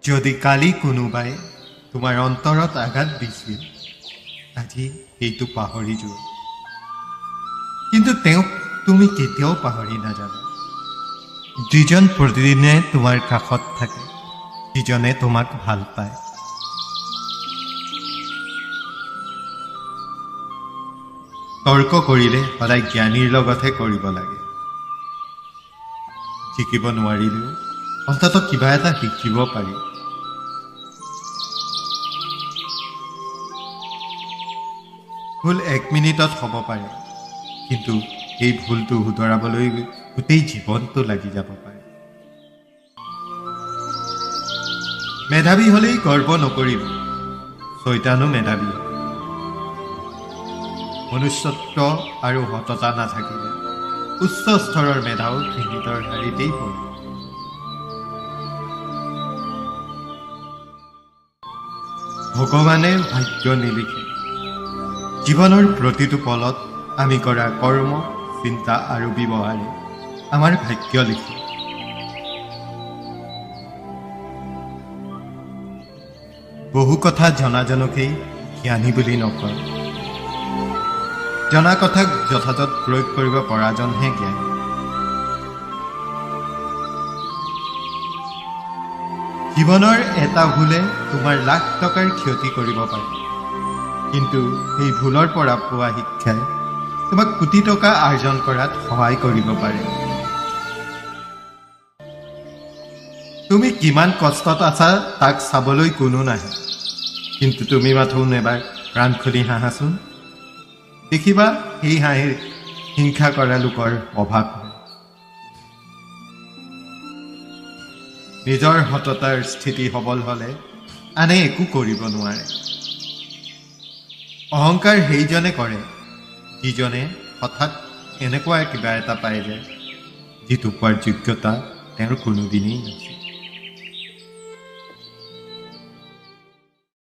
যদি কালি কোনোবাই তোমাৰ অন্তৰত আঘাত দিছিল, আজি সেইটো পাহৰি যোৱা। কিন্তু তেওঁক তুমি কেতিয়াও পাহৰি নাযাবা। যিজন প্ৰতিদিনে তোমাৰ কাষত থাকে, যিজনে তোমাক ভাল পায়। তৰ্ক কৰিলে সদায় জ্ঞানীৰ লগতহে কৰিব লাগে। শিকিব নোৱাৰিলেও অন্ততঃ কিবা এটা শিকিব পাৰি। ভুল 1 মিনিটত হ'ব পাৰে, কিন্তু এই ভুলটো শুধৰাবলৈ গোটেই জীৱনটো লাগি যাব পাৰে। মেধাৱী হ'লেই গৰ্ব নকৰিব, চৈতানো মেধাৱী। মনুষ্যত্ব আৰু সততা নাথাকিলে উচ্চ স্তৰৰ মেধাও ঘৃণিতৰ শাৰীতেই পৰে। ভগৱানে ভাগ্য নিলিখে। জীৱনৰ প্ৰতিটো পলত আমি কৰা কৰ্ম, চিন্তা আৰু ব্যৱহাৰে আমাৰ ভাগ্য লিখে। বহু কথা জনাজনকেই জ্ঞানী বুলি নকয়। জনা কথাক যথাযথ প্ৰয়োগ কৰিব পৰাজনহে জ্ঞানী। জীৱনৰ এটা ভুলে তোমাৰ লাখ টকাৰ ক্ষতি কৰিব পাৰে, কিন্তু সেই ভুলৰ পৰা পোৱা শিক্ষাই তোমাক কোটি টকা আৰ্জন কৰাত সহায় কৰিব পাৰে। তুমি কিমান কষ্টত আছা তাক চাবলৈ কোনো নাহে, কিন্তু তুমি মাথোন এবাৰ প্ৰাণ খুলি হাঁহাচোন। দেখিবা সেই হাঁহিৰ হিংসা কৰা লোকৰ অভাৱ নাই। নিজৰ সততাৰ স্থিতি সবল হ'লে আনে একো কৰিব নোৱাৰে। অহংকাৰ সেইজনে কৰে যিজনে হঠাৎ এনেকুৱা কিবা এটা পাই যায় যিটো পোৱাৰ যোগ্যতা তেওঁৰ কোনোদিনেই নাছিল।